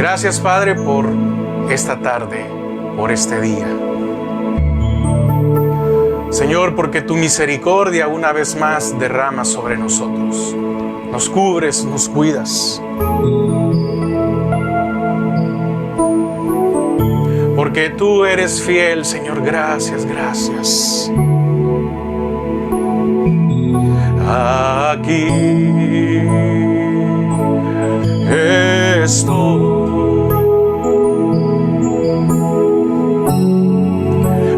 Gracias, Padre, por esta tarde, por este día. Señor, porque tu misericordia una vez más derrama sobre nosotros. Nos cubres, nos cuidas. Porque tú eres fiel, Señor. Gracias, gracias. Aquí estoy.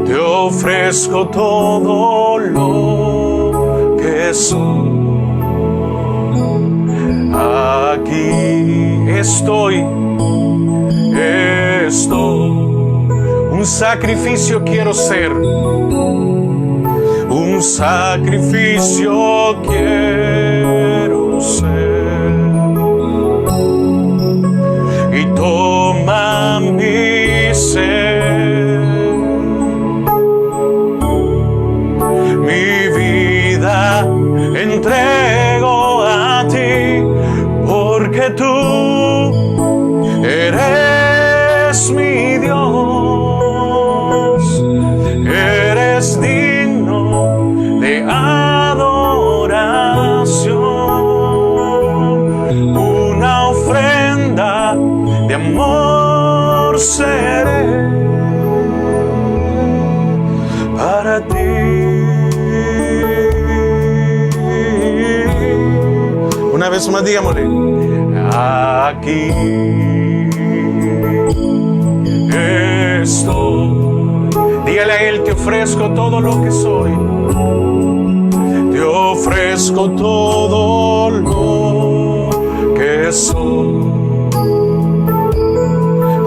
Te ofrezco todo lo que soy. Aquí estoy. Un sacrificio quiero ser. Un sacrificio quiero ser. Y toma mi ser. Mi vida entrego a ti, porque tú eres mi Dios. Eres digno de adoración. Una ofrenda de amor seré para ti. Una vez más, digámosle: aquí estoy. Dígale a Él: te ofrezco todo lo que soy. Te ofrezco todo lo que soy.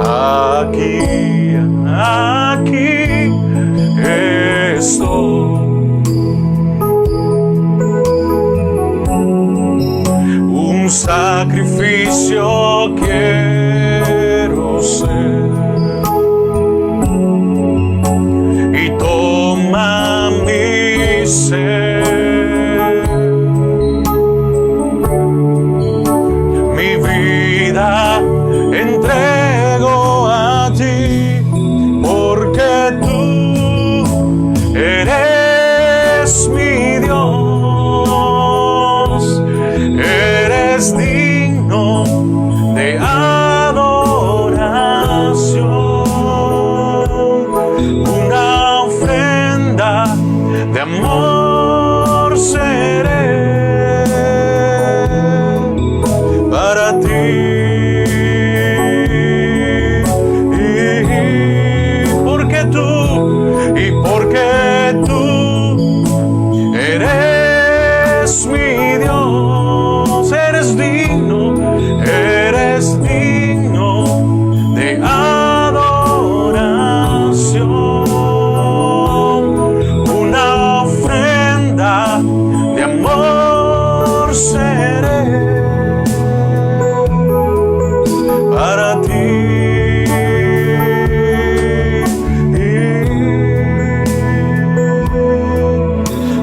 Aquí estoy. Un sacrificio quiero ser. Y toma mi ser. Mi vida entrego a ti, porque tú eres mi Dios. Eres digno de adoración. Una ofrenda de amor seré para ti. Porque tú eres mi Dios. Eres digno de adoración. Una ofrenda de amor seré para ti.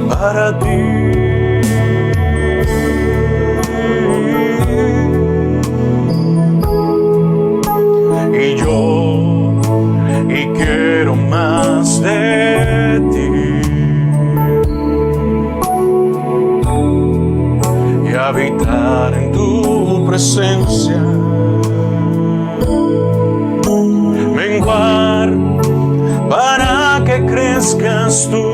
Para ti. Y quiero más de ti, y habitar en tu presencia. Menguar para que crezcas tú,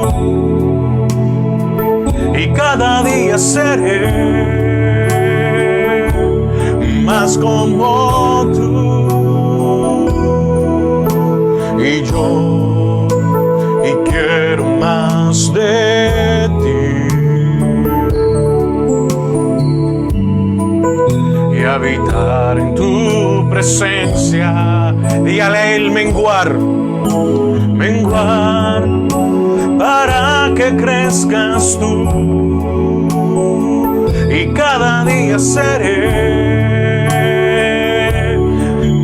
y cada día seré más como tú. Y quiero más de ti, y habitar en tu presencia. Dígale a Él: menguar para que crezcas tú, y cada día seré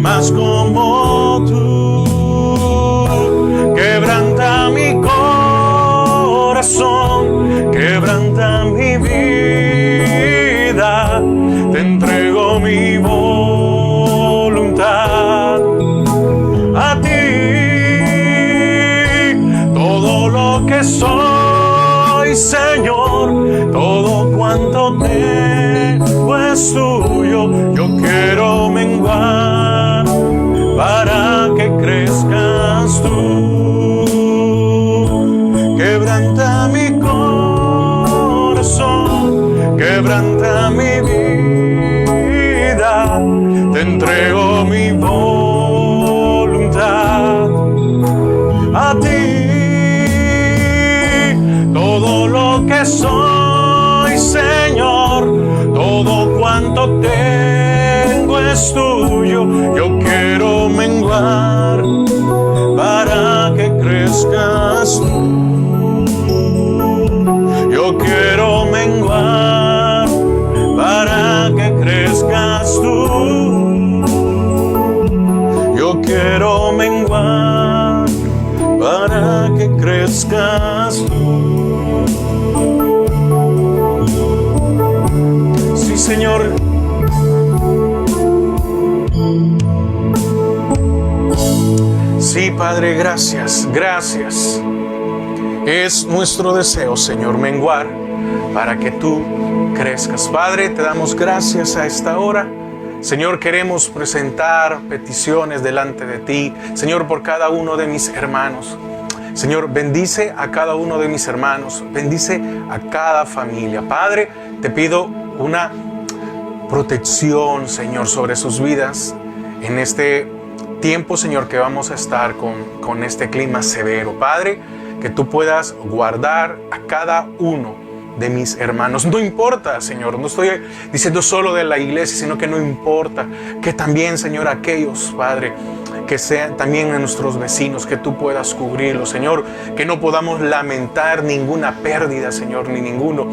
más como tú. Quebranta mi corazón, quebranta mi vida, te entrego mi voluntad. Señor, todo cuanto tengo es tuyo. Yo quiero menguar para que crezcas tú. Quebranta mi corazón, quebranta mi vida, te entrego mi voluntad a ti. Todo lo que soy, Señor, todo cuanto tengo es tuyo. Yo quiero menguar para que crezcas tú. Yo quiero menguar para que crezcas tú. Yo quiero menguar para que crezcas tú. Sí, Señor. Sí, Padre, gracias, gracias. Es nuestro deseo, Señor, menguar para que tú crezcas. Padre, te damos gracias a esta hora. Señor, queremos presentar peticiones delante de ti, Señor, por cada uno de mis hermanos. Señor, bendice a cada uno de mis hermanos, bendice a cada familia. Padre, te pido una protección, Señor, sobre sus vidas en este tiempo, Señor, que vamos a estar con este clima severo. Padre, que tú puedas guardar a cada uno de mis hermanos. No importa, Señor, no estoy diciendo solo de la iglesia, sino que no importa que también, Señor, aquellos, Padre, que sean también a nuestros vecinos, que tú puedas cubrirlos, Señor, que no podamos lamentar ninguna pérdida, Señor, ni ninguno,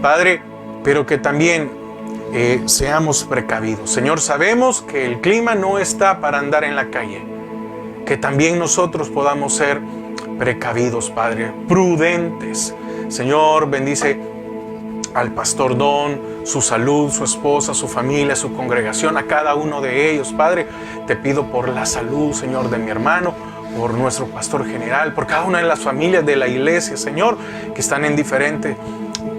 Padre, pero que también seamos precavidos. Señor, sabemos que el clima no está para andar en la calle, que también nosotros podamos ser precavidos, Padre, prudentes. Señor, bendice al pastor Don, su salud, su esposa, su familia, su congregación, a cada uno de ellos, Padre. Te pido por la salud, Señor, de mi hermano, por nuestro pastor general, por cada una de las familias de la iglesia, Señor, que están en diferentes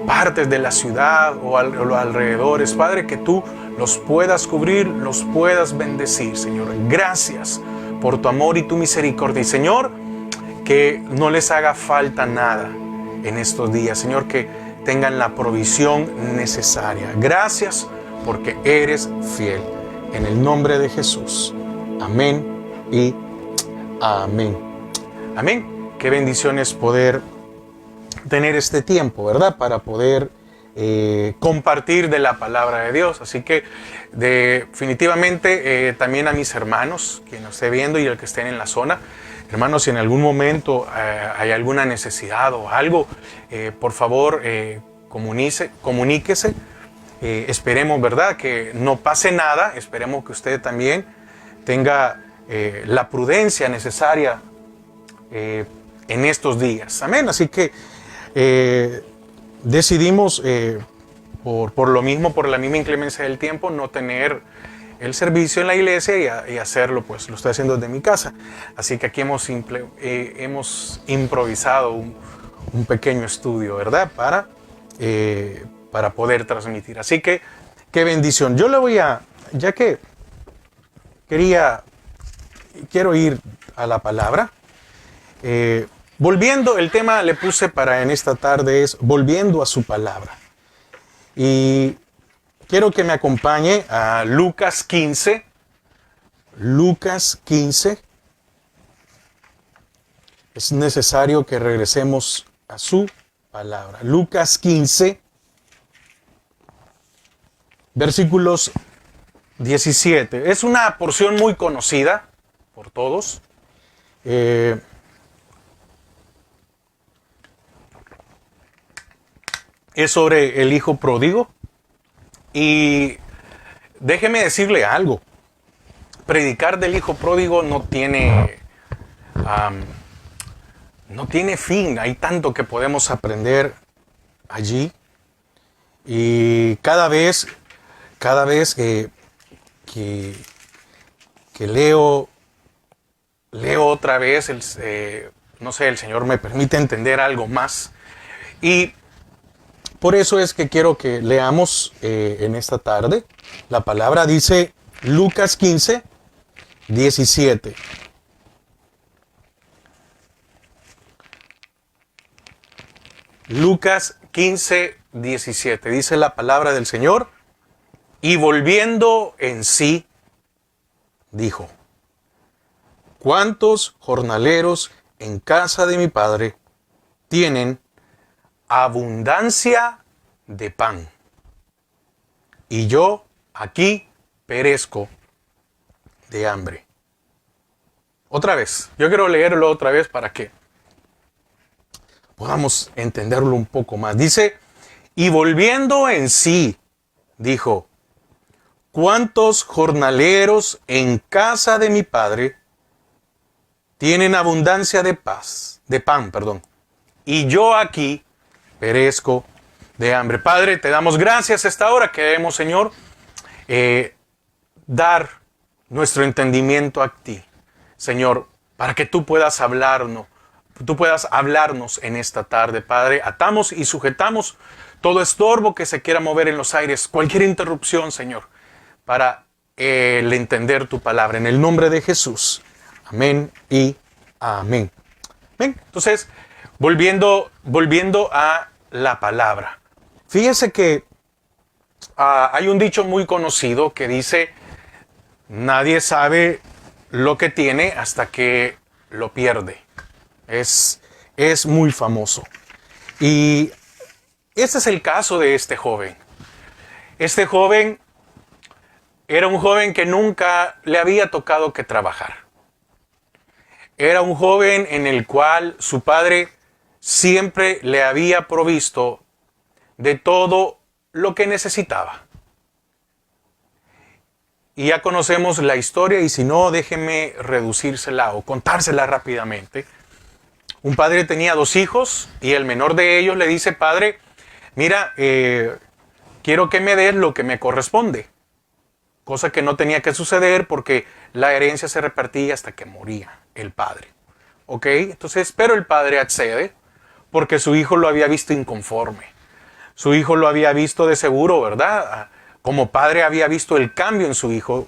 partes de la ciudad o los alrededores, Padre, que tú los puedas cubrir, los puedas bendecir, Señor. Gracias por tu amor y tu misericordia. Y, Señor, que no les haga falta nada en estos días, Señor, que tengan la provisión necesaria. Gracias porque eres fiel. En el nombre de Jesús. Amén y amén. Amén. Qué bendiciones poder tener este tiempo, ¿verdad? Para poder compartir de la palabra de Dios. Así que definitivamente también a mis hermanos, quien nos esté viendo y el que estén en la zona, hermanos, si en algún momento hay alguna necesidad o algo, por favor, comuníquese. Esperemos, ¿verdad?, que no pase nada. Esperemos que usted también tenga la prudencia necesaria en estos días. Amén. Así que decidimos, por lo mismo, por la misma inclemencia del tiempo, no tener el servicio en la iglesia y hacerlo, pues lo estoy haciendo desde mi casa. Así que aquí hemos improvisado un pequeño estudio, ¿verdad? Para poder transmitir. Así que, qué bendición. Yo le voy a, ya que quiero ir a la palabra. Volviendo, el tema le puse para en esta tarde es volviendo a su palabra. Y quiero que me acompañe a Lucas 15. Lucas 15. Es necesario que regresemos a su palabra. Lucas 15, versículos 17. Es una porción muy conocida por todos. Es sobre el hijo pródigo. Y déjeme decirle algo. Predicar del hijo pródigo no tiene fin. Hay tanto que podemos aprender allí. Y cada vez que leo otra vez, no sé, el Señor me permite entender algo más. Y por eso es que quiero que leamos en esta tarde. La palabra dice Lucas 15, 17. Lucas 15, 17. Dice la palabra del Señor. Y volviendo en sí, dijo: ¿cuántos jornaleros en casa de mi padre tienen abundancia de pan? Y yo aquí perezco de hambre. Otra vez, yo quiero leerlo otra vez para que podamos entenderlo un poco más. Dice, y volviendo en sí, dijo, ¿cuántos jornaleros en casa de mi padre tienen abundancia de pan, y yo aquí perezco de hambre? Padre, te damos gracias a esta hora. Queremos, Señor, dar nuestro entendimiento a ti, Señor, para que tú puedas hablarnos en esta tarde, Padre. Atamos y sujetamos todo estorbo que se quiera mover en los aires, cualquier interrupción, Señor, para el entender tu palabra. En el nombre de Jesús. Amén y amén. Bien, entonces, volviendo a la palabra. Fíjese que hay un dicho muy conocido que dice, nadie sabe lo que tiene hasta que lo pierde. Es muy famoso. Y este es el caso de este joven. Este joven era un joven que nunca le había tocado que trabajar. Era un joven en el cual su padre siempre le había provisto de todo lo que necesitaba. Y ya conocemos la historia, y si no, déjenme reducírsela o contársela rápidamente. Un padre tenía 2 hijos y el menor de ellos le dice, padre, mira, quiero que me des lo que me corresponde. Cosa que no tenía que suceder porque la herencia se repartía hasta que moría el padre. ¿Ok? Entonces, pero el padre accede porque su hijo lo había visto inconforme. Su hijo lo había visto de seguro, ¿verdad? Como padre había visto el cambio en su hijo.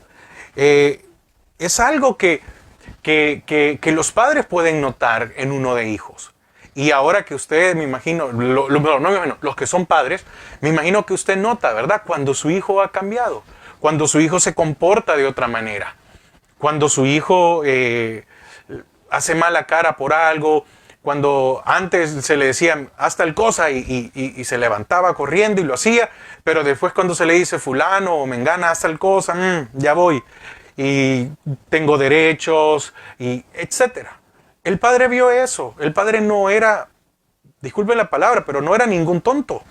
Es algo que los padres pueden notar en uno de hijos. Y ahora que usted, me imagino, los que son padres, me imagino que usted nota, ¿verdad? Cuando su hijo ha cambiado, cuando su hijo se comporta de otra manera, cuando su hijo hace mala cara por algo, cuando antes se le decía, haz tal cosa y se levantaba corriendo y lo hacía, pero después cuando se le dice fulano o mengana, haz tal cosa, ya voy. Y tengo derechos, y etcétera. El padre vio eso. El padre no era, disculpen la palabra, pero no era ningún tonto.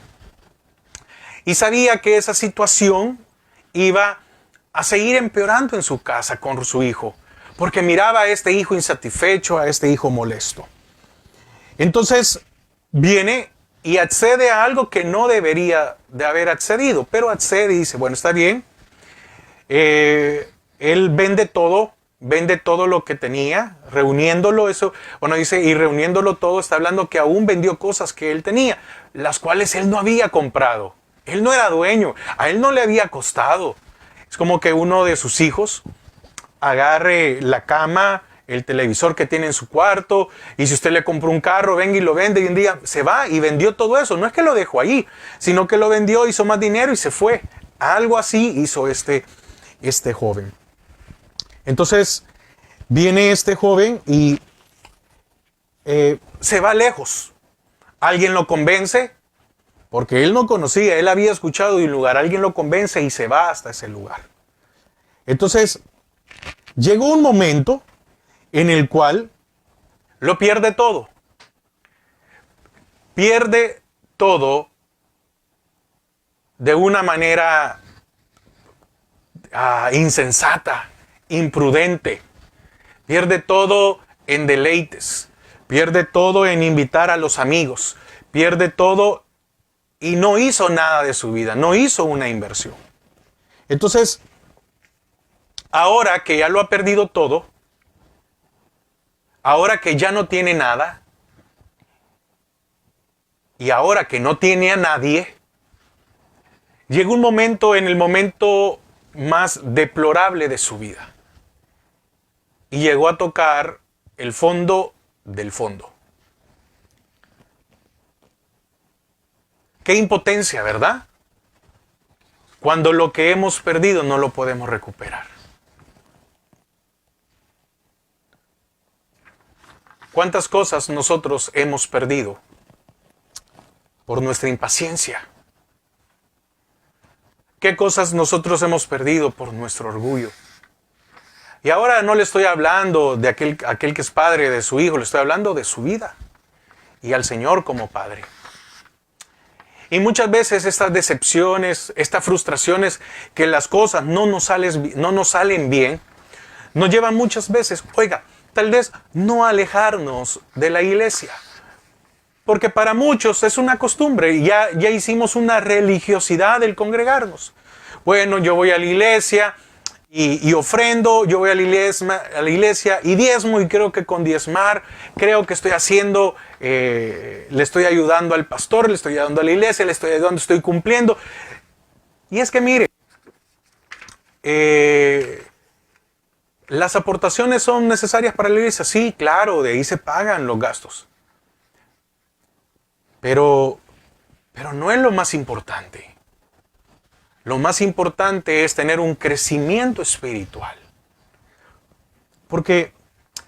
Y sabía que esa situación iba a seguir empeorando en su casa con su hijo, porque miraba a este hijo insatisfecho, a este hijo molesto. Entonces viene y accede a algo que no debería de haber accedido, pero accede y dice, bueno, está bien. Él vende todo lo que tenía, reuniéndolo eso, bueno, dice, y reuniéndolo todo, está hablando que aún vendió cosas que él tenía, las cuales él no había comprado. Él no era dueño, a él no le había costado. Es como que uno de sus hijos agarre la cama, el televisor que tiene en su cuarto, y si usted le compró un carro, venga y lo vende, y un día se va y vendió todo eso. No es que lo dejó ahí, sino que lo vendió, hizo más dinero y se fue. Algo así hizo este joven. Entonces, viene este joven y se va lejos. Alguien lo convence, porque él no conocía, él había escuchado de un lugar. Alguien lo convence y se va hasta ese lugar. Entonces, llegó un momento en el cual lo pierde todo. Pierde todo de una manera insensata, imprudente. Pierde todo en deleites. Pierde todo en invitar a los amigos. Pierde todo y no hizo nada de su vida. No hizo una inversión. Entonces, ahora que ya lo ha perdido todo, ahora que ya no tiene nada, y ahora que no tiene a nadie, llegó un momento, en el momento más deplorable de su vida, y llegó a tocar el fondo del fondo. Qué impotencia, ¿verdad? Cuando lo que hemos perdido no lo podemos recuperar. ¿Cuántas cosas nosotros hemos perdido por nuestra impaciencia? ¿Qué cosas nosotros hemos perdido por nuestro orgullo? Y ahora no le estoy hablando de aquel que es padre de su hijo, le estoy hablando de su vida y al Señor como padre. Y muchas veces estas decepciones, estas frustraciones, que las cosas no nos salen bien, nos llevan muchas veces, oiga, tal vez no alejarnos de la iglesia. Porque para muchos es una costumbre, ya hicimos una religiosidad del congregarnos. Bueno, yo voy a la iglesia y ofrendo, yo voy a la iglesia y diezmo, y creo que con diezmar, creo que estoy haciendo, le estoy ayudando al pastor, le estoy ayudando a la iglesia, le estoy ayudando, estoy cumpliendo. Y es que mire, ¿las aportaciones son necesarias para la iglesia? Sí, claro, de ahí se pagan los gastos. Pero no es lo más importante. Lo más importante es tener un crecimiento espiritual. Porque,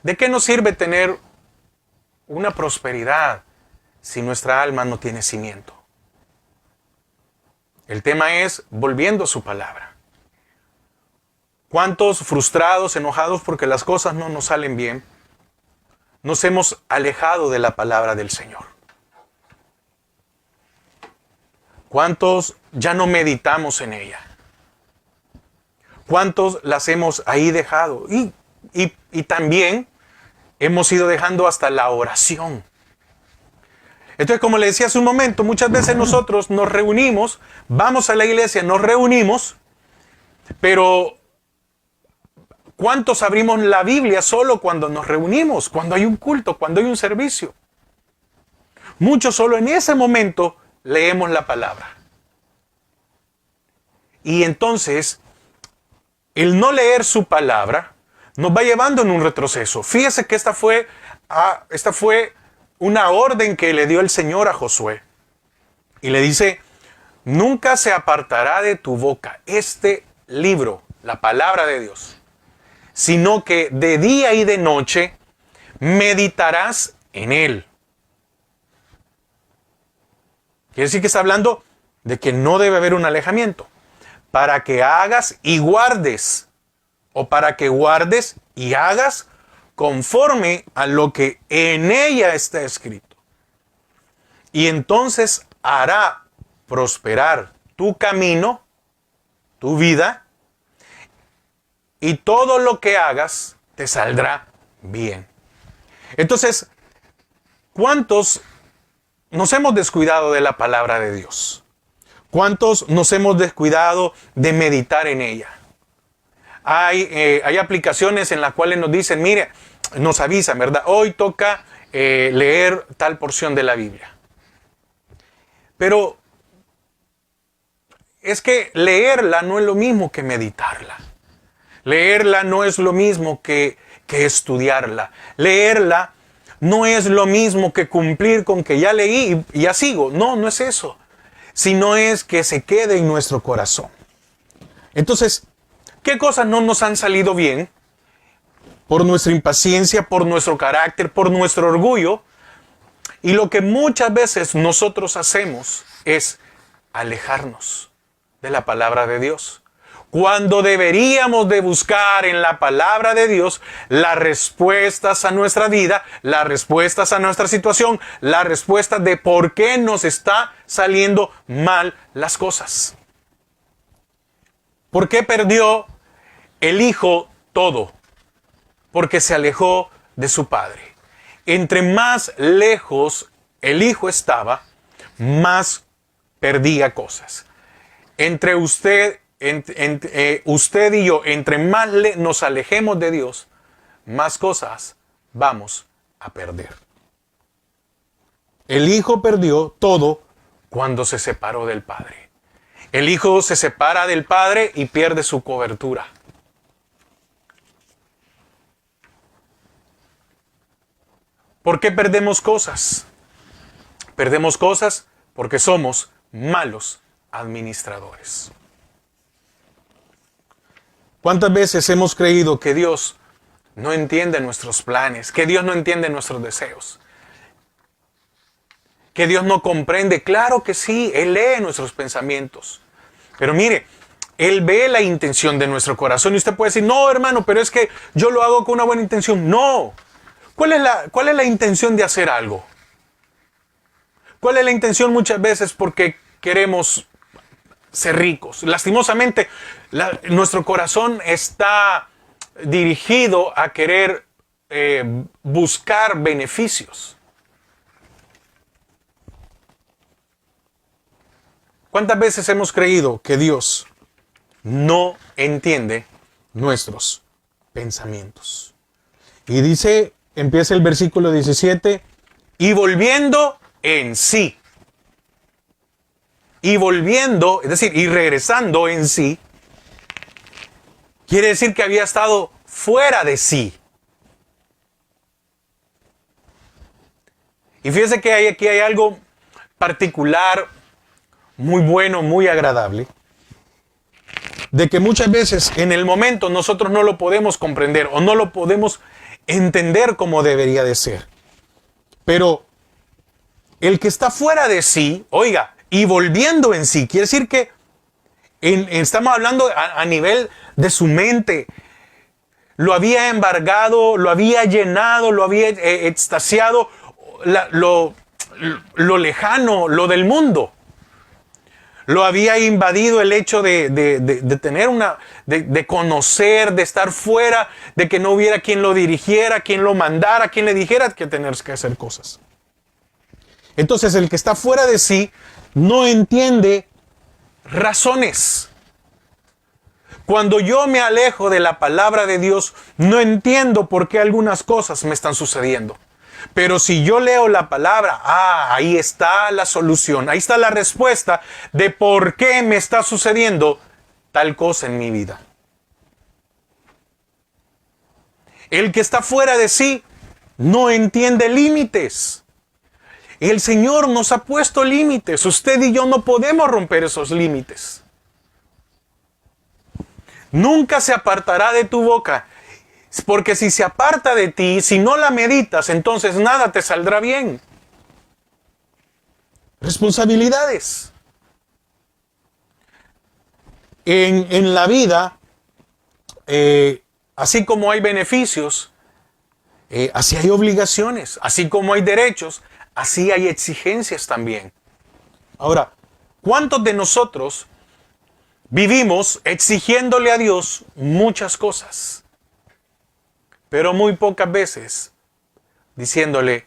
¿de qué nos sirve tener una prosperidad si nuestra alma no tiene cimiento? El tema es volviendo a su palabra. ¿Cuántos frustrados, enojados porque las cosas no nos salen bien, nos hemos alejado de la palabra del Señor? ¿Cuántos ya no meditamos en ella? ¿Cuántos las hemos ahí dejado? Y también hemos ido dejando hasta la oración. Entonces, como le decía hace un momento, muchas veces nosotros nos reunimos, vamos a la iglesia, nos reunimos, pero ¿cuántos abrimos la Biblia solo cuando nos reunimos, cuando hay un culto, cuando hay un servicio? Muchos solo en ese momento leemos la palabra. Y entonces, el no leer su palabra nos va llevando en un retroceso. Fíjese que esta fue una orden que le dio el Señor a Josué. Y le dice, nunca se apartará de tu boca este libro, la palabra de Dios, sino que de día y de noche meditarás en él. Quiere decir que está hablando de que no debe haber un alejamiento. Para que hagas y guardes, o para que guardes y hagas conforme a lo que en ella está escrito. Y entonces hará prosperar tu camino, tu vida, y todo lo que hagas te saldrá bien. Entonces, ¿cuántos nos hemos descuidado de la palabra de Dios? ¿Cuántos nos hemos descuidado de meditar en ella? Hay aplicaciones en las cuales nos dicen, mire, nos avisan, ¿verdad? Hoy toca leer tal porción de la Biblia. Pero es que leerla no es lo mismo que meditarla. Leerla no es lo mismo que estudiarla. Leerla no es lo mismo que cumplir con que ya leí y ya sigo. No, no es eso. Sino es que se quede en nuestro corazón. Entonces, ¿qué cosas no nos han salido bien? Por nuestra impaciencia, por nuestro carácter, por nuestro orgullo. Y lo que muchas veces nosotros hacemos es alejarnos de la palabra de Dios. Cuando deberíamos de buscar en la palabra de Dios las respuestas a nuestra vida, las respuestas a nuestra situación, las respuestas de por qué nos está saliendo mal las cosas. ¿Por qué perdió el hijo todo? Porque se alejó de su padre. Entre más lejos el hijo estaba, más perdía cosas. Entre usted y yo, entre más nos alejemos de Dios, más cosas vamos a perder. El Hijo perdió todo cuando se separó del Padre. El Hijo se separa del Padre y pierde su cobertura. ¿Por qué perdemos cosas? Perdemos cosas porque somos malos administradores. ¿Cuántas veces hemos creído que Dios no entiende nuestros planes, que Dios no entiende nuestros deseos, que Dios no comprende? Claro que sí, Él lee nuestros pensamientos. Pero mire, Él ve la intención de nuestro corazón y usted puede decir, no, hermano, pero es que yo lo hago con una buena intención. No. ¿Cuál es la intención de hacer algo? ¿Cuál es la intención muchas veces porque queremos ser ricos? Lastimosamente, nuestro corazón está dirigido a querer buscar beneficios. ¿Cuántas veces hemos creído que Dios no entiende nuestros pensamientos? Y dice, empieza el versículo 17, y volviendo en sí. Y volviendo, es decir, y regresando en sí, quiere decir que había estado fuera de sí. Y fíjese que aquí hay algo particular, muy bueno, muy agradable, de que muchas veces en el momento nosotros no lo podemos comprender o no lo podemos entender como debería de ser. Pero el que está fuera de sí, oiga, y volviendo en sí, quiere decir que estamos hablando a nivel de su mente. Lo había embargado, lo había llenado, lo había extasiado, lo lejano, lo del mundo. Lo había invadido el hecho de tener de conocer, de estar fuera, de que no hubiera quien lo dirigiera, quien lo mandara, quien le dijera que tener que hacer cosas. Entonces el que está fuera de sí no entiende razones. Cuando yo me alejo de la palabra de Dios, no entiendo por qué algunas cosas me están sucediendo. Pero si yo leo la palabra, ahí está la solución, ahí está la respuesta de por qué me está sucediendo tal cosa en mi vida. El que está fuera de sí no entiende límites. El Señor nos ha puesto límites. Usted y yo no podemos romper esos límites. Nunca se apartará de tu boca. Porque si se aparta de ti, si no la meditas, entonces nada te saldrá bien. Responsabilidades. En la vida, así como hay beneficios, así hay obligaciones, así como hay derechos, así hay exigencias también. Ahora, ¿cuántos de nosotros vivimos exigiéndole a Dios muchas cosas? Pero muy pocas veces diciéndole,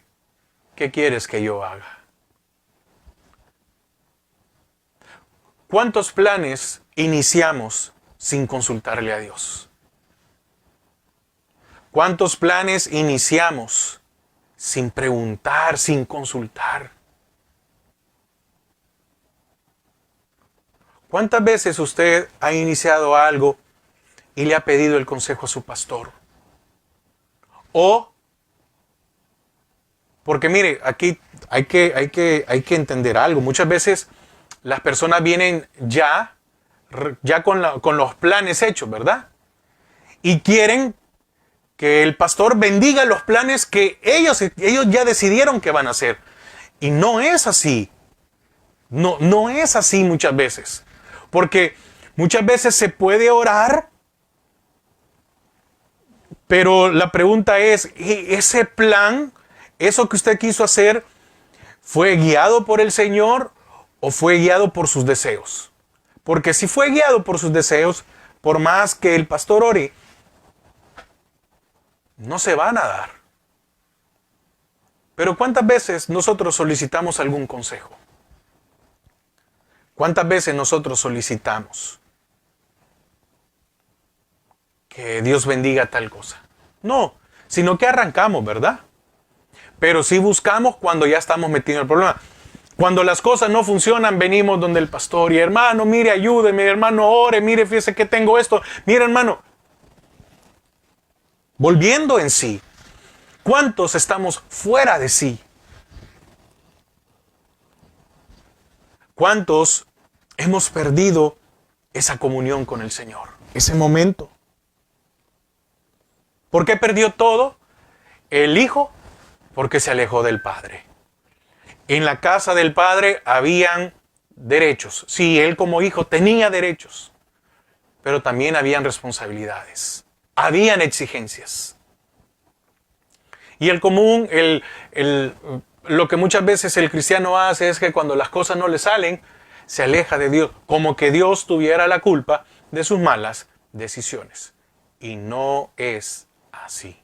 ¿qué quieres que yo haga? ¿Cuántos planes iniciamos sin consultarle a Dios? ¿Cuántos planes iniciamos sin preguntar, sin consultar? ¿Cuántas veces usted ha iniciado algo y le ha pedido el consejo a su pastor? O, porque mire, aquí hay que entender algo. Muchas veces las personas vienen ya con los planes hechos, ¿verdad? Y quieren que el pastor bendiga los planes que ellos ya decidieron que van a hacer. Y no es así. No es así muchas veces. Porque muchas veces se puede orar, pero la pregunta es, ¿ese plan, eso que usted quiso hacer, fue guiado por el Señor o fue guiado por sus deseos? Porque si fue guiado por sus deseos, por más que el pastor ore, no se van a dar. Pero ¿cuántas veces nosotros solicitamos algún consejo? ¿Cuántas veces nosotros solicitamos que Dios bendiga tal cosa? No, sino que arrancamos, ¿verdad? pero sí buscamos cuando ya estamos metidos en el problema. Cuando las cosas no funcionan, venimos donde el pastor y hermano, mire, ayúdeme, hermano, ore, mire, fíjese que tengo esto. Mire, hermano, volviendo en sí, ¿cuántos estamos fuera de sí? ¿Cuántos hemos perdido esa comunión con el Señor? Ese momento. ¿Por qué perdió todo? El Hijo, porque se alejó del Padre. En la casa del Padre habían derechos. Sí, él como hijo tenía derechos, pero también habían responsabilidades. Habían exigencias. Y el común, lo que muchas veces el cristiano hace es que cuando las cosas no le salen, se aleja de Dios, como que Dios tuviera la culpa de sus malas decisiones. Y no es así.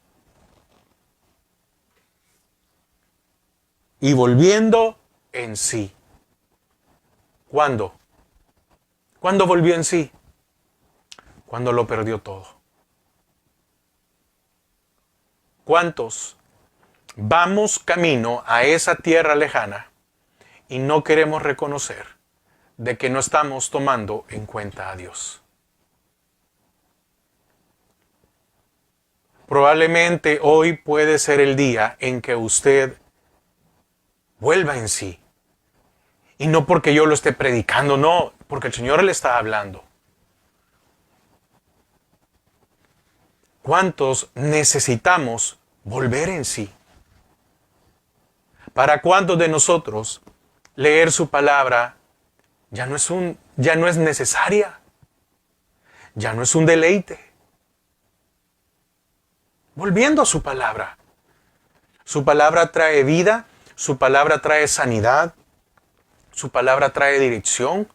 Y volviendo en sí. ¿Cuándo? ¿Cuándo volvió en sí? Cuando lo perdió todo. ¿Cuántos vamos camino a esa tierra lejana y no queremos reconocer de que no estamos tomando en cuenta a Dios? Probablemente hoy puede ser el día en que usted vuelva en sí. Y no porque yo lo esté predicando, no, porque el Señor le está hablando. ¿Cuántos necesitamos volver en sí? ¿Para cuántos de nosotros leer su palabra ya no es necesaria? Ya no es un deleite. Volviendo a su palabra. Su palabra trae vida, su palabra trae sanidad, su palabra trae dirección.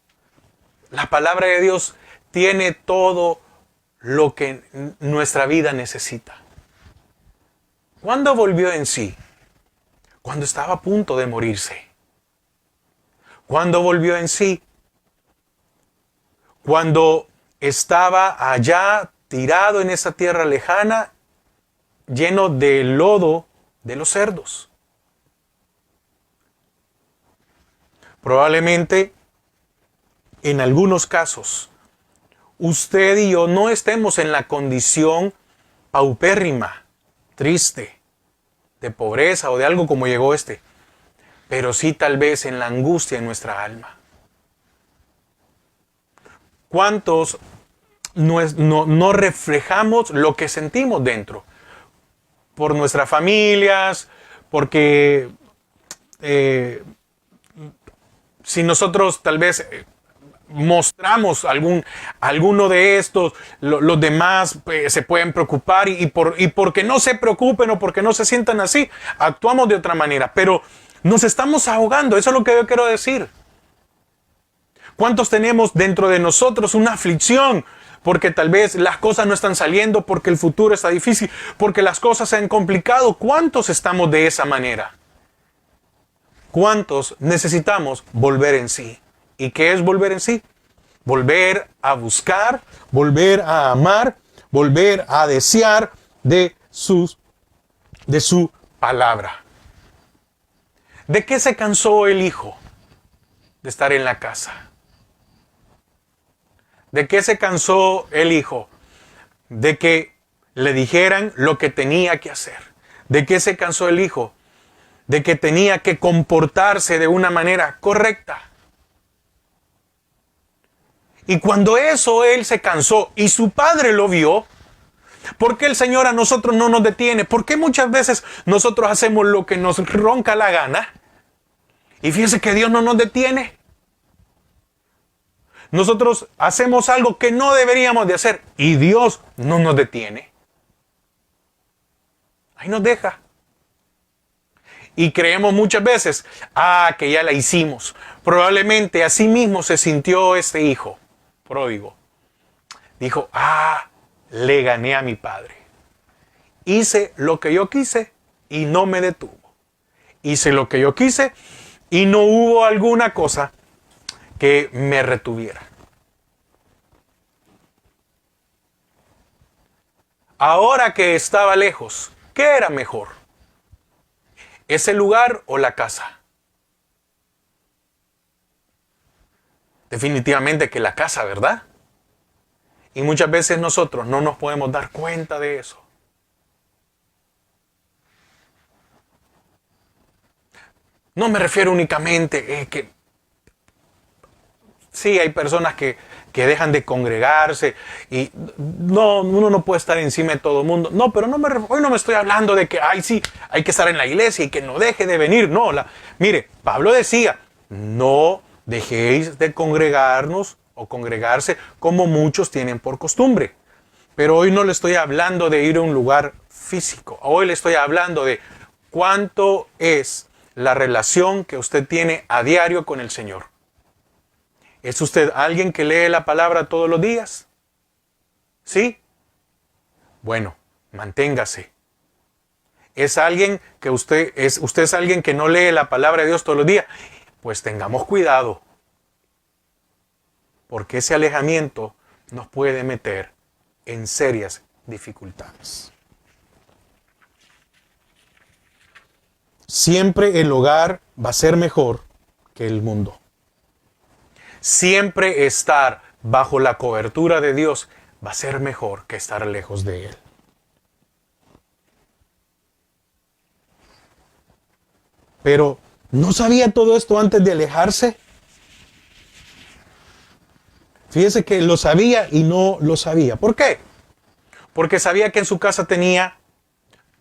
La palabra de Dios tiene todo lo que nuestra vida necesita. ¿Cuándo volvió en sí? Cuando estaba a punto de morirse. ¿Cuándo volvió en sí? Cuando estaba allá tirado en esa tierra lejana, lleno de lodo de los cerdos. Probablemente, en algunos casos, usted y yo no estemos en la condición paupérrima, triste, de pobreza o de algo como llegó pero sí tal vez en la angustia en nuestra alma. ¿Cuántos no reflejamos lo que sentimos dentro? Por nuestras familias, porque si nosotros tal vez mostramos alguno de estos, los demás se pueden preocupar y porque no se preocupen o porque no se sientan así, actuamos de otra manera, pero nos estamos ahogando, eso es lo que yo quiero decir. ¿Cuántos tenemos dentro de nosotros una aflicción? Porque tal vez las cosas no están saliendo, porque el futuro está difícil, porque las cosas se han complicado. ¿Cuántos estamos de esa manera? ¿Cuántos necesitamos volver en sí? ¿Y qué es volver en sí? Volver a buscar, volver a amar, volver a desear de su palabra. ¿De qué se cansó el hijo? De estar en la casa. ¿De qué se cansó el hijo? De que le dijeran lo que tenía que hacer. ¿De qué se cansó el hijo? De que tenía que comportarse de una manera correcta. Y cuando eso él se cansó y su padre lo vio, ¿por qué el Señor a nosotros no nos detiene? ¿Por qué muchas veces nosotros hacemos lo que nos ronca la gana? Y fíjense que Dios no nos detiene. Nosotros hacemos algo que no deberíamos de hacer y Dios no nos detiene. Ahí nos deja. Y creemos muchas veces, que ya la hicimos. Probablemente así mismo se sintió este hijo pródigo. Dijo, le gané a mi padre. Hice lo que yo quise y no me detuvo. Hice lo que yo quise y no hubo alguna cosa que me retuviera. Ahora que estaba lejos, ¿qué era mejor? ¿Es el lugar o la casa? Definitivamente que la casa, ¿verdad? Y muchas veces nosotros no nos podemos dar cuenta de eso. No me refiero únicamente que sí hay personas que dejan de congregarse y no, uno no puede estar encima de todo el mundo. No, pero hoy no me estoy hablando de que ay, sí, hay que estar en la iglesia y que no deje de venir. No, mire, Pablo decía, no dejéis de congregarnos o congregarse como muchos tienen por costumbre. Pero hoy no le estoy hablando de ir a un lugar físico. Hoy le estoy hablando de cuánto es la relación que usted tiene a diario con el Señor. ¿Es usted alguien que lee la palabra todos los días? ¿Sí? Bueno, manténgase. ¿Es alguien que usted es alguien que no lee la palabra de Dios todos los días? Pues tengamos cuidado. Porque ese alejamiento nos puede meter en serias dificultades. Siempre el hogar va a ser mejor que el mundo. Siempre estar bajo la cobertura de Dios va a ser mejor que estar lejos de Él. Pero, ¿no sabía todo esto antes de alejarse? Fíjese que lo sabía y no lo sabía. ¿Por qué? Porque sabía que en su casa tenía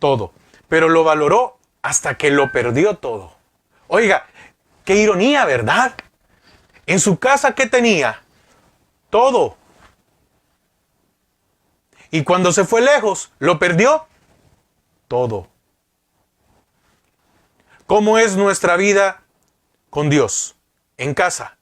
todo, pero lo valoró hasta que lo perdió todo. Oiga, qué ironía, ¿verdad? En su casa, ¿qué tenía? Todo. Y cuando se fue lejos, ¿lo perdió? Todo. ¿Cómo es nuestra vida con Dios? En casa.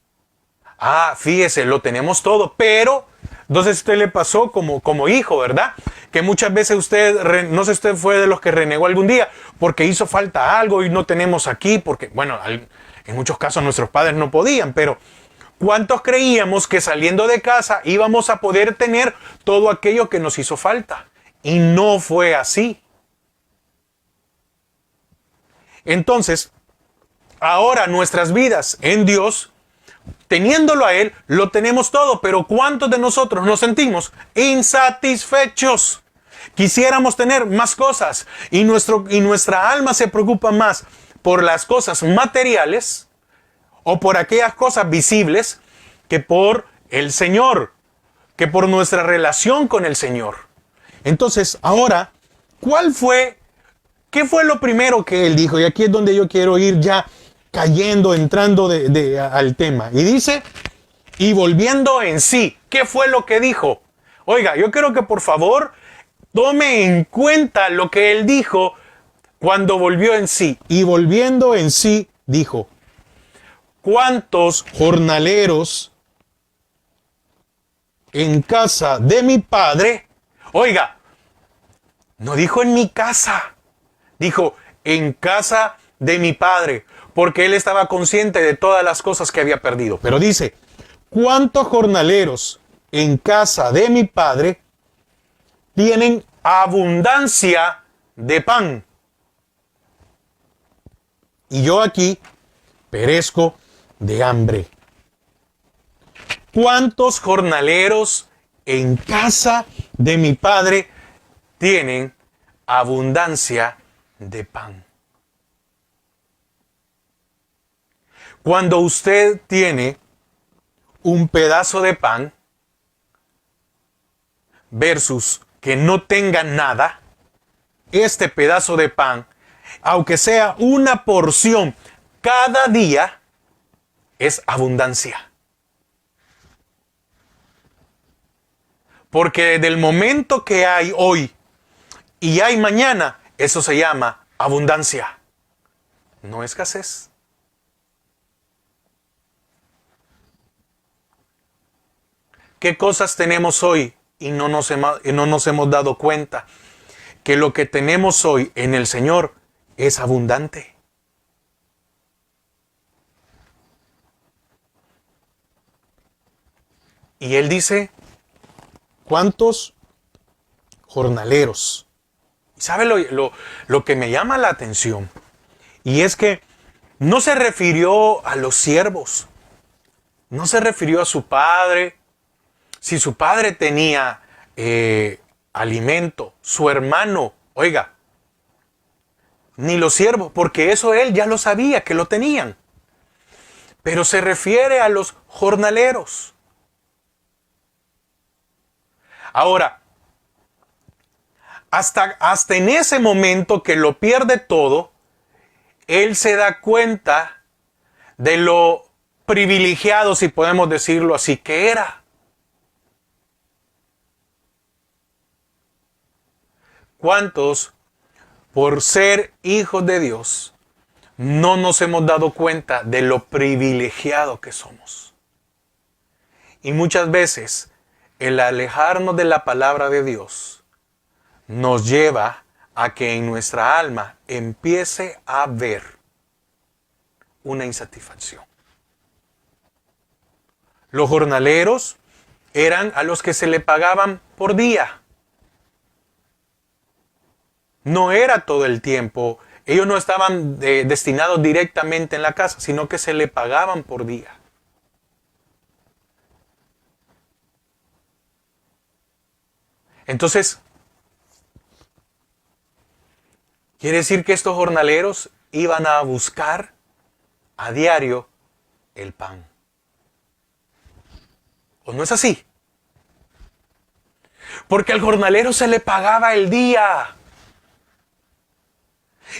Ah, fíjese, lo tenemos todo, pero entonces a usted le pasó como hijo, ¿verdad? Que muchas veces usted, no sé si usted fue de los que renegó algún día porque hizo falta algo y no tenemos aquí, porque, bueno, en muchos casos nuestros padres no podían, pero ¿cuántos creíamos que saliendo de casa íbamos a poder tener todo aquello que nos hizo falta? Y no fue así. Entonces, ahora nuestras vidas en Dios, teniéndolo a Él, lo tenemos todo, pero ¿cuántos de nosotros nos sentimos insatisfechos? Quisiéramos tener más cosas y nuestra alma se preocupa más por las cosas materiales o por aquellas cosas visibles que por el Señor, que por nuestra relación con el Señor. Entonces, ahora, ¿qué fue lo primero que Él dijo? Y aquí es donde yo quiero ir ya entrando al tema. Y dice, y volviendo en sí, ¿qué fue lo que dijo? Oiga, yo quiero que por favor tome en cuenta lo que Él dijo cuando volvió en sí. Y volviendo en sí, dijo, ¿cuántos jornaleros en casa de mi padre? Oiga, no dijo en mi casa, dijo en casa de mi padre, porque él estaba consciente de todas las cosas que había perdido. Pero dice, ¿cuántos jornaleros en casa de mi padre tienen abundancia de pan? Y yo aquí perezco de hambre. ¿Cuántos jornaleros en casa de mi padre tienen abundancia de pan? Cuando usted tiene un pedazo de pan versus que no tenga nada, este pedazo de pan, aunque sea una porción cada día, es abundancia. Porque desde el momento que hay hoy y hay mañana, eso se llama abundancia, no escasez. ¿Qué cosas tenemos hoy y no nos hemos dado cuenta? Que lo que tenemos hoy en el Señor es abundante. Y Él dice, ¿cuántos jornaleros? ¿Y sabe lo que me llama la atención? Y es que no se refirió a los siervos, no se refirió a su padre. Si su padre tenía alimento, su hermano, oiga, ni los siervos, porque eso él ya lo sabía, que lo tenían. Pero se refiere a los jornaleros. Ahora, hasta en ese momento que lo pierde todo, él se da cuenta de lo privilegiado, si podemos decirlo así, que era. ¿Cuántos, por ser hijos de Dios, no nos hemos dado cuenta de lo privilegiado que somos? Y muchas veces el alejarnos de la palabra de Dios nos lleva a que en nuestra alma empiece a haber una insatisfacción. Los jornaleros eran a los que se le pagaban por día. No era todo el tiempo. Ellos no estaban destinados directamente en la casa, sino que se le pagaban por día. Entonces, quiere decir que estos jornaleros iban a buscar a diario el pan. ¿O no es así? Porque al jornalero se le pagaba el día.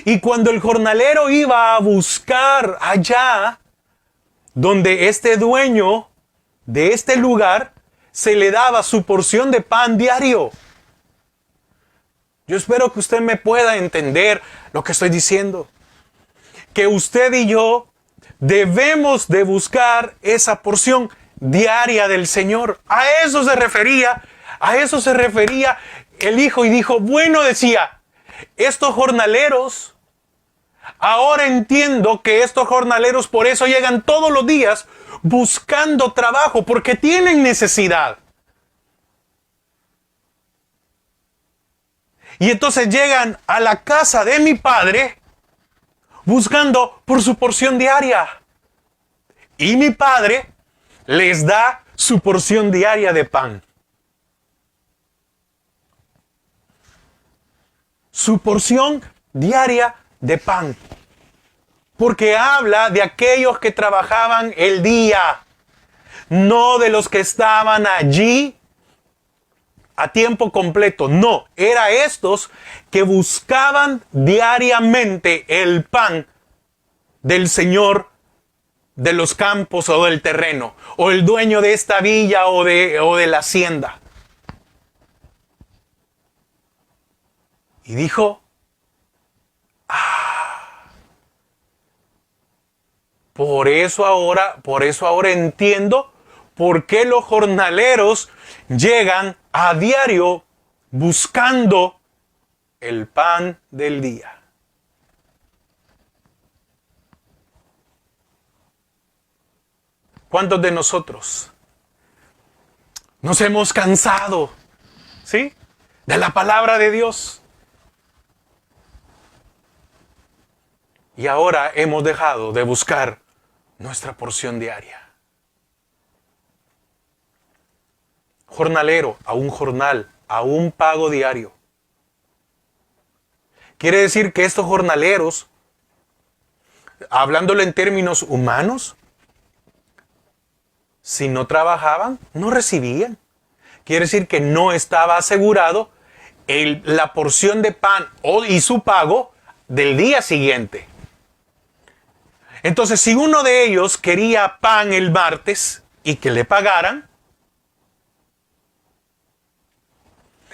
Y cuando el jornalero iba a buscar allá donde este dueño de este lugar se le daba su porción de pan diario. Yo espero que usted me pueda entender lo que estoy diciendo. Que usted y yo debemos de buscar esa porción diaria del Señor. A eso se refería el hijo y dijo, bueno, decía, estos jornaleros, ahora entiendo que estos jornaleros por eso llegan todos los días buscando trabajo, porque tienen necesidad. Y entonces llegan a la casa de mi padre buscando por su porción diaria. Y mi padre les da su porción diaria de pan. Su porción diaria de pan. Porque habla de aquellos que trabajaban el día, no de los que estaban allí a tiempo completo. No, era estos que buscaban diariamente el pan del Señor de los campos o del terreno, o el dueño de esta villa o de la hacienda. Y dijo, por eso ahora entiendo por qué los jornaleros llegan a diario buscando el pan del día. ¿Cuántos de nosotros nos hemos cansado, ¿sí?, de la palabra de Dios? Y ahora hemos dejado de buscar nuestra porción diaria. Jornalero, a un jornal, a un pago diario. Quiere decir que estos jornaleros, hablándolo en términos humanos, si no trabajaban, no recibían. Quiere decir que no estaba asegurado la porción de pan y su pago del día siguiente. Entonces, si uno de ellos quería pan el martes y que le pagaran,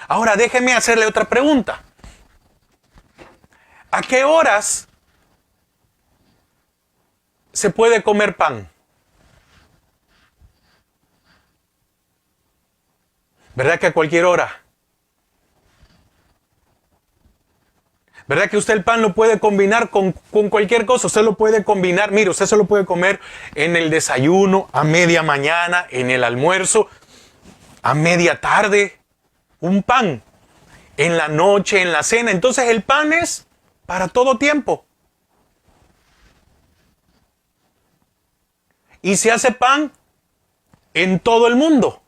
ahora déjeme hacerle otra pregunta. ¿A qué horas se puede comer pan? ¿Verdad que a cualquier hora? ¿Verdad que usted el pan lo puede combinar con cualquier cosa? Usted lo puede combinar, mire, usted se lo puede comer en el desayuno, a media mañana, en el almuerzo, a media tarde. Un pan. En la noche, en la cena. Entonces el pan es para todo tiempo. y se hace pan en todo el mundo.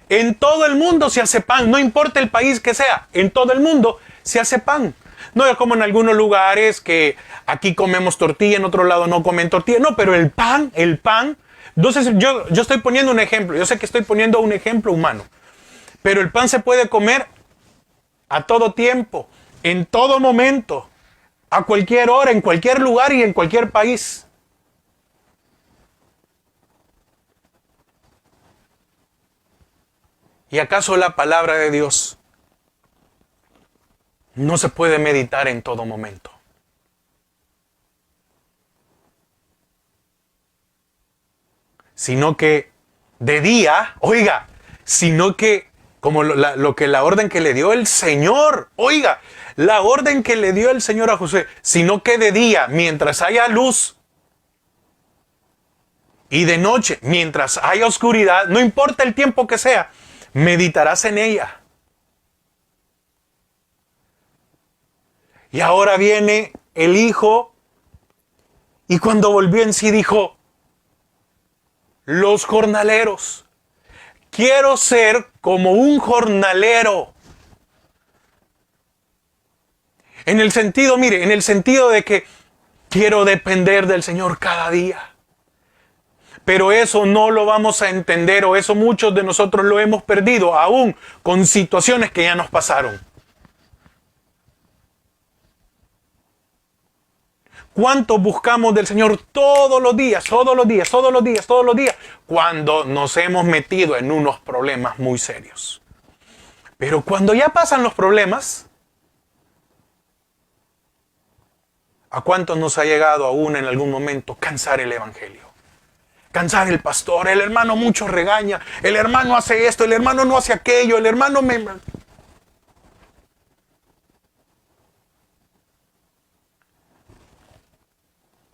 En todo el mundo se hace pan, no importa el país que sea, en todo el mundo se hace pan. No es como en algunos lugares que aquí comemos tortilla, en otro lado no comen tortilla. No, pero el pan. Entonces yo estoy poniendo un ejemplo, yo sé que estoy poniendo un ejemplo humano, pero el pan se puede comer a todo tiempo, en todo momento, a cualquier hora, en cualquier lugar y en cualquier país. ¿Y acaso la palabra de Dios no se puede meditar en todo momento? Sino que de día, oiga, sino que como la orden que le dio el Señor, oiga, la orden que le dio el Señor a Josué, sino que de día, mientras haya luz, y de noche, mientras haya oscuridad, no importa el tiempo que sea, meditarás en ella. Y ahora viene el hijo, y cuando volvió en sí dijo, los jornaleros, quiero ser como un jornalero. En el sentido, mire, en el sentido de que quiero depender del Señor cada día. Pero eso no lo vamos a entender, o eso muchos de nosotros lo hemos perdido, aún con situaciones que ya nos pasaron. ¿Cuánto buscamos del Señor todos los días, cuando nos hemos metido en unos problemas muy serios? Pero cuando ya pasan los problemas, ¿a cuántos nos ha llegado aún en algún momento cansar el Evangelio? Cansar el pastor, el hermano mucho regaña, el hermano hace esto, el hermano no hace aquello, el hermano me...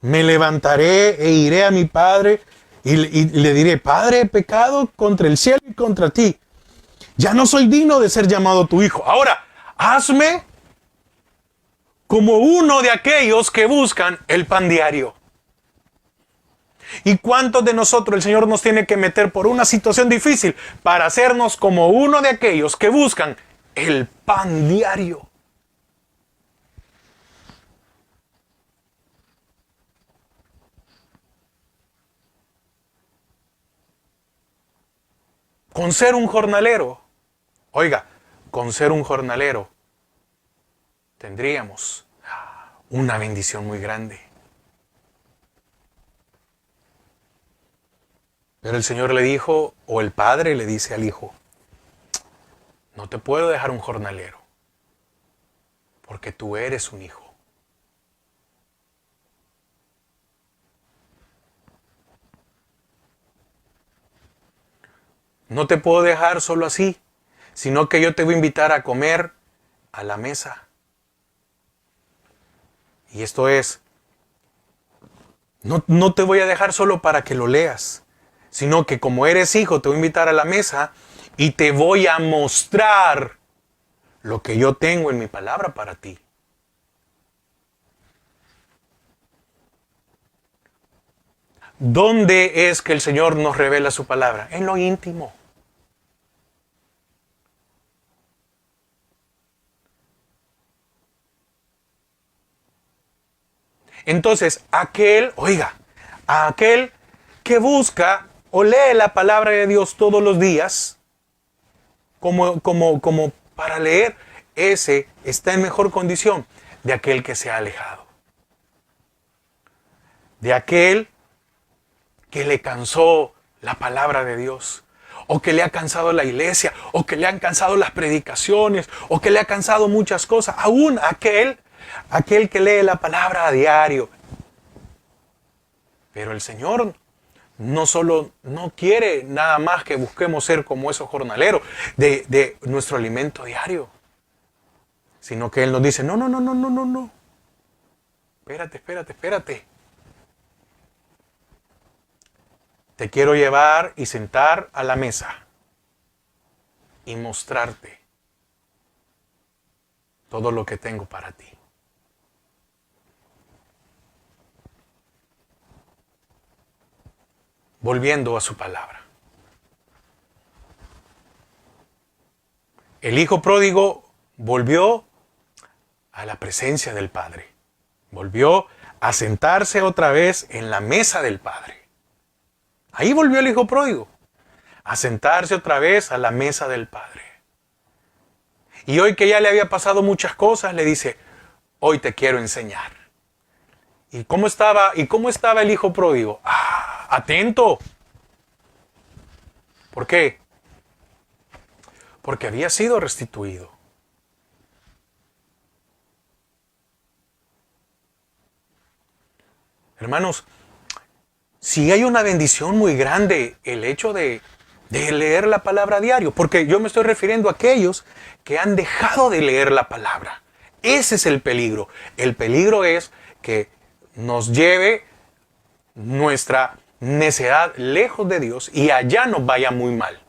Me levantaré e iré a mi padre y le diré, Padre, he pecado contra el cielo y contra ti. Ya no soy digno de ser llamado tu hijo. Ahora, hazme como uno de aquellos que buscan el pan diario. ¿Y cuántos de nosotros el Señor nos tiene que meter por una situación difícil para hacernos como uno de aquellos que buscan el pan diario? Con ser un jornalero, oiga, con ser un jornalero tendríamos una bendición muy grande. Pero el Señor le dijo, o el padre le dice al hijo, no te puedo dejar un jornalero, porque tú eres un hijo. No te puedo dejar solo así, sino que yo te voy a invitar a comer a la mesa. Y esto es, no te voy a dejar solo para que lo leas, sino que como eres hijo, te voy a invitar a la mesa y te voy a mostrar lo que yo tengo en mi palabra para ti. ¿Dónde es que el Señor nos revela su palabra? En lo íntimo. Entonces, aquel que busca o lee la palabra de Dios todos los días, como para leer, ese está en mejor condición de aquel que se ha alejado. De aquel que le cansó la palabra de Dios, o que le ha cansado la iglesia, o que le han cansado las predicaciones, o que le ha cansado muchas cosas. Aún aquel que lee la palabra a diario. Pero el Señor no quiere nada más que busquemos ser como esos jornaleros de nuestro alimento diario, sino que Él nos dice, no. Espérate. Te quiero llevar y sentar a la mesa y mostrarte todo lo que tengo para ti. volviendo a su palabra. El hijo pródigo volvió a la presencia del Padre. Volvió a sentarse otra vez en la mesa del Padre. Ahí volvió el hijo pródigo, a sentarse otra vez a la mesa del Padre. Y hoy que ya le había pasado muchas cosas, le dice, hoy te quiero enseñar. ¿Y cómo estaba el hijo pródigo? Atento. ¿Por qué? Porque había sido restituido. Hermanos, si hay una bendición muy grande el hecho de leer la palabra a diario, porque yo me estoy refiriendo a aquellos que han dejado de leer la palabra. Ese es el peligro. El peligro es que nos lleve nuestra necedad lejos de Dios y allá nos vaya muy mal.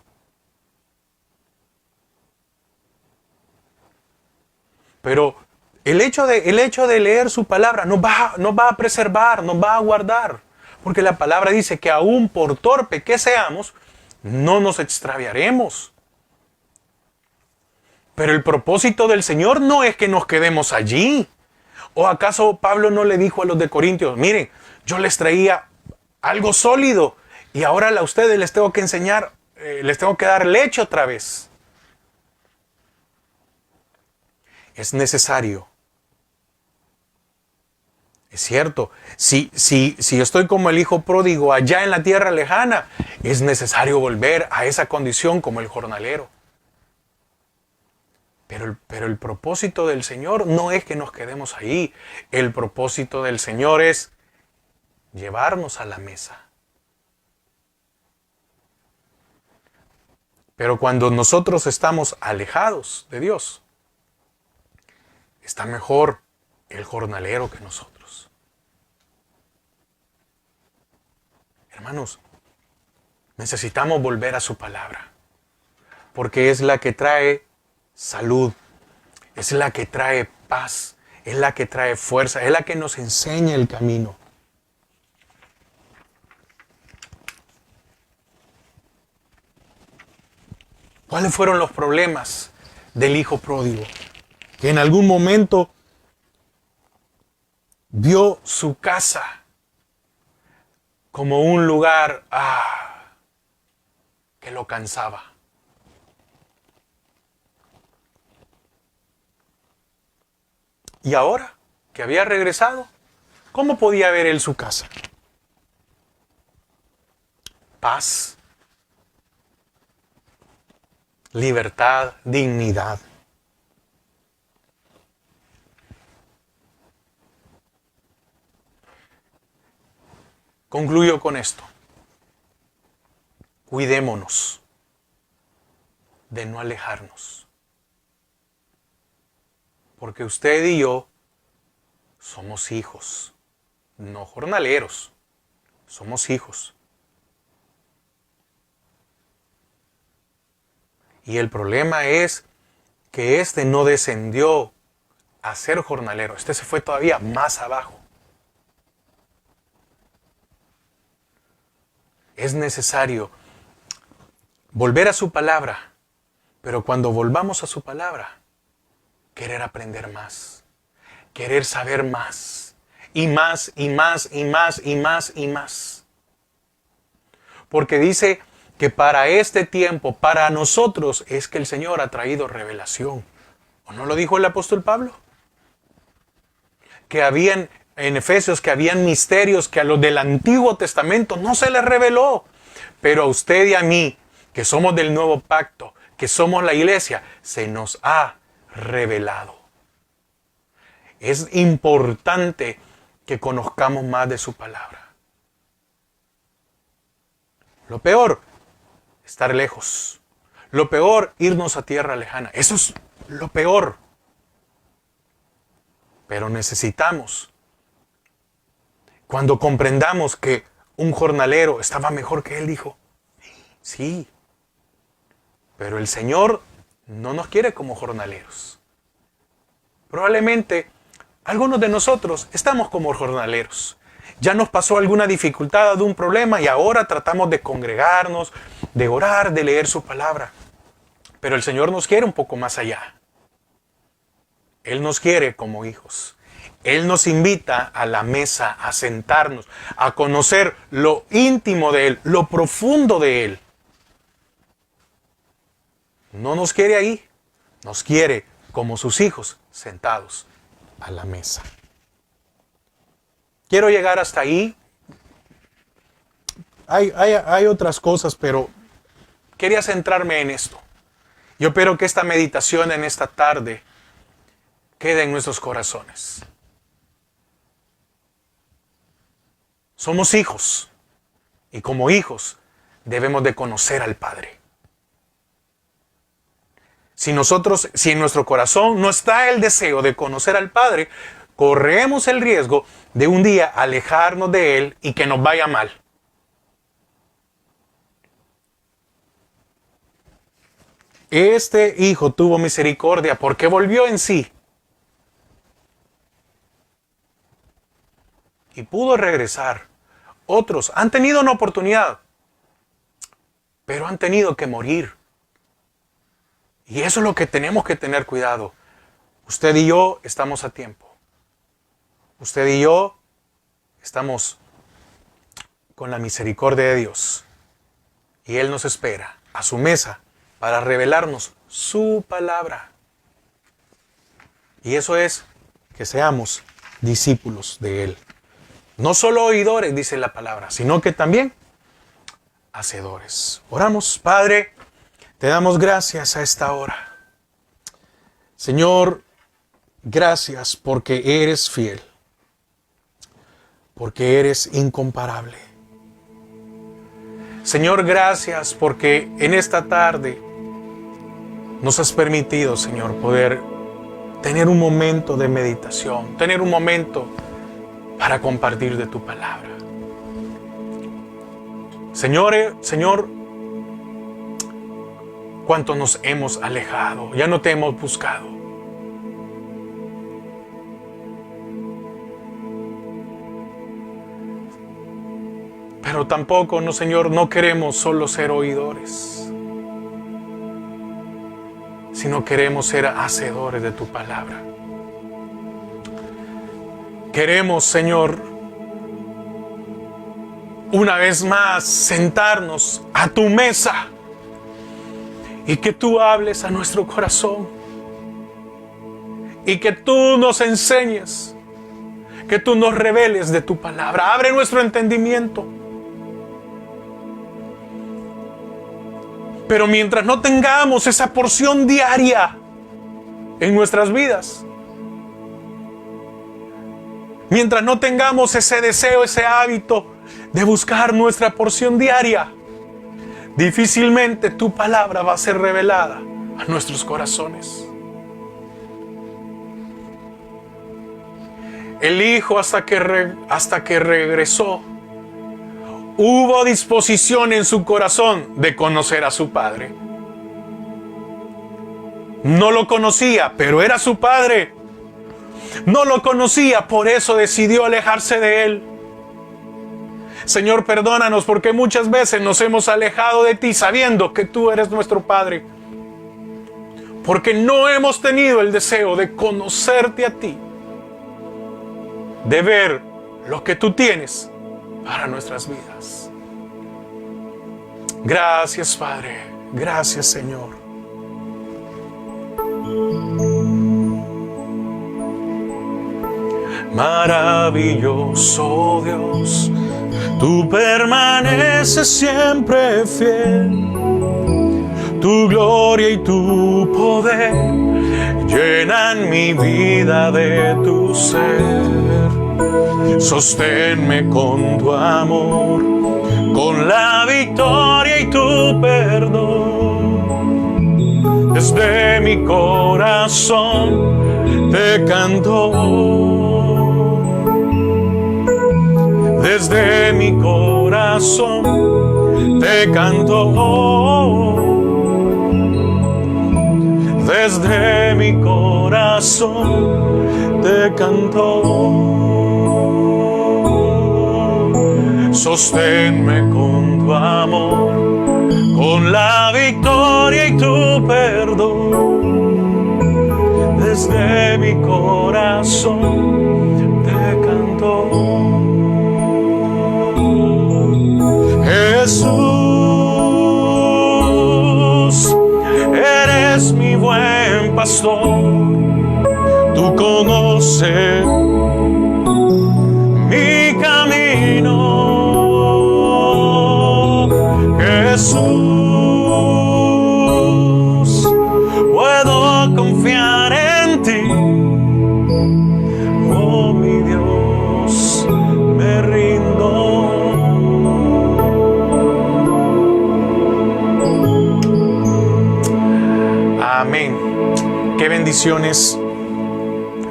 Pero el hecho de leer su palabra nos va a preservar, nos va a guardar. Porque la palabra dice que aún por torpe que seamos, no nos extraviaremos. Pero el propósito del Señor no es que nos quedemos allí. ¿O acaso Pablo no le dijo a los de Corintios, miren, yo les traía algo sólido y ahora a ustedes les tengo que enseñar, les tengo que dar leche otra vez? Es necesario. Es cierto, si yo estoy como el hijo pródigo allá en la tierra lejana, es necesario volver a esa condición como el jornalero. Pero el propósito del Señor no es que nos quedemos ahí. El propósito del Señor es llevarnos a la mesa. Pero cuando nosotros estamos alejados de Dios, está mejor el jornalero que nosotros. Hermanos, necesitamos volver a su palabra, porque es la que trae salud, es la que trae paz, es la que trae fuerza, es la que nos enseña el camino. ¿Cuáles fueron los problemas del hijo pródigo? Que en algún momento vio su casa como un lugar que lo cansaba. Y ahora que había regresado, ¿cómo podía ver él su casa? Paz, libertad, dignidad. Concluyo con esto. Cuidémonos de no alejarnos. Porque usted y yo somos hijos, no jornaleros, somos hijos. Y el problema es que este no descendió a ser jornalero, este se fue todavía más abajo. Es necesario volver a su palabra, pero cuando volvamos a su palabra, querer aprender más, querer saber más, y más, y más, y más, y más, y más. Porque dice que para este tiempo, para nosotros, es que el Señor ha traído revelación. ¿O no lo dijo el apóstol Pablo? Que habían, en Efesios, que habían misterios que a los del Antiguo Testamento no se les reveló. Pero a usted y a mí, que somos del nuevo pacto, que somos la iglesia, se nos ha revelado. Es importante que conozcamos más de su palabra. Lo peor, estar lejos. Lo peor, irnos a tierra lejana. Eso es lo peor. Pero necesitamos, cuando comprendamos que un jornalero estaba mejor que él, dijo, sí, pero el Señor no nos quiere como jornaleros. Probablemente algunos de nosotros estamos como jornaleros, Ya nos pasó alguna dificultad, algún problema y ahora tratamos de congregarnos, de orar, de leer su palabra. Pero el Señor nos quiere un poco más allá. Él nos quiere como hijos. Él nos invita a la mesa, a sentarnos, a conocer lo íntimo de Él, lo profundo de Él. No nos quiere ahí, nos quiere como sus hijos, sentados a la mesa. Quiero llegar hasta ahí. Hay otras cosas, pero quería centrarme en esto. Yo espero que esta meditación en esta tarde quede en nuestros corazones. Somos hijos y como hijos debemos de conocer al Padre. Si en nuestro corazón no está el deseo de conocer al Padre, corremos el riesgo de un día alejarnos de Él y que nos vaya mal. Este hijo tuvo misericordia porque volvió en sí y pudo regresar. Otros han tenido una oportunidad, pero han tenido que morir. Y eso es lo que tenemos que tener cuidado. Usted y yo estamos a tiempo. Usted y yo estamos con la misericordia de Dios. Y Él nos espera a su mesa para revelarnos su palabra. Y eso es que seamos discípulos de Él. No solo oidores, dice la palabra, sino que también hacedores. Oramos, Padre, te damos gracias a esta hora. Señor, gracias porque eres fiel, porque eres incomparable. Señor, gracias porque en esta tarde nos has permitido, Señor, poder tener un momento de meditación, tener un momento para compartir de tu palabra. Señor, cuánto nos hemos alejado, ya no te hemos buscado. Pero tampoco, no, Señor, no queremos solo ser oidores, sino queremos ser hacedores de tu palabra. Queremos, Señor, una vez más sentarnos a tu mesa y que tú hables a nuestro corazón y que tú nos enseñes, que tú nos reveles de tu palabra. Abre nuestro entendimiento. Pero mientras no tengamos esa porción diaria en nuestras vidas, mientras no tengamos ese deseo, ese hábito de buscar nuestra porción diaria, difícilmente tu palabra va a ser revelada a nuestros corazones. El Hijo, hasta que regresó, hubo disposición en su corazón de conocer a su Padre. No lo conocía, pero era su Padre. No lo conocía, por eso decidió alejarse de Él. Señor, perdónanos porque muchas veces nos hemos alejado de ti sabiendo que tú eres nuestro Padre. Porque no hemos tenido el deseo de conocerte a ti, de ver lo que tú tienes para nuestras vidas. Gracias, Padre. Gracias, Señor. Maravilloso Dios, tú permaneces siempre fiel. Tu gloria y tu poder llenan mi vida de tu ser. Sosténme con tu amor, con la victoria y tu perdón. Desde mi corazón te canto. Desde mi corazón te canto. Desde mi corazón te canto. Sosténme con tu amor, con la victoria y tu perdón. Desde mi corazón te canto. Jesús, eres mi buen pastor. Tú conoces mi camino. Jesús, puedo confiar en ti. Oh, mi Dios, me rindo. Amén. Qué bendiciones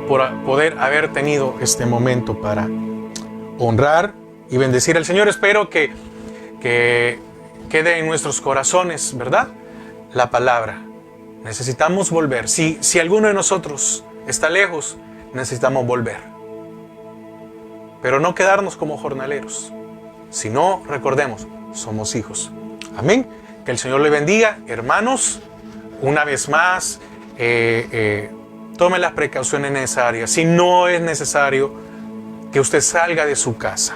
por poder haber tenido este momento para honrar y bendecir al Señor. Espero que quede en nuestros corazones, ¿verdad?, la palabra. Necesitamos volver. Si alguno de nosotros está lejos, necesitamos volver. Pero no quedarnos como jornaleros, sino recordemos, somos hijos. Amén. Que el Señor le bendiga, hermanos. Una vez más, tome las precauciones necesarias. Si no es necesario que usted salga de su casa.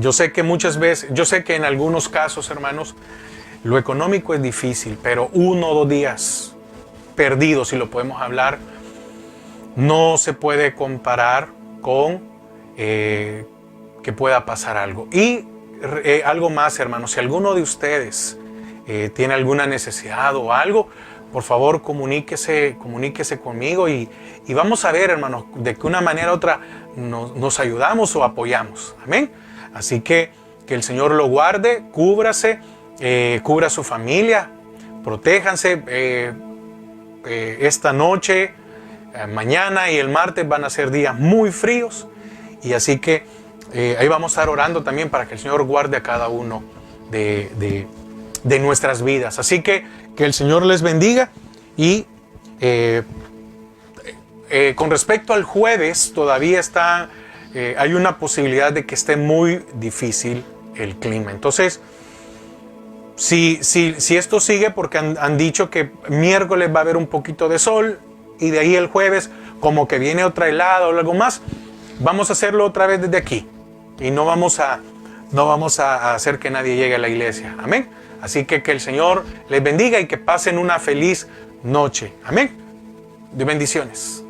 Yo sé que muchas veces, yo sé que en algunos casos, hermanos, lo económico es difícil, pero 1 o 2 días perdidos, si lo podemos hablar, no se puede comparar con que pueda pasar algo. Y algo más, hermanos, si alguno de ustedes tiene alguna necesidad o algo, por favor comuníquese conmigo y vamos a ver, hermanos, de que una manera u otra nos ayudamos o apoyamos. Amén. Así que el Señor lo guarde, cúbrase, cubra a su familia, protéjanse. Esta noche, mañana y el martes van a ser días muy fríos, y así que ahí vamos a estar orando también para que el Señor guarde a cada uno de nuestras vidas. Así que el Señor les bendiga. Y con respecto al jueves, todavía hay una posibilidad de que esté muy difícil el clima. Entonces, si esto sigue, porque han dicho que miércoles va a haber un poquito de sol y de ahí el jueves como que viene otra helada o algo más, vamos a hacerlo otra vez desde aquí y no vamos a hacer que nadie llegue a la iglesia. Amén. Así que el Señor les bendiga y que pasen una feliz noche. Amén. De bendiciones.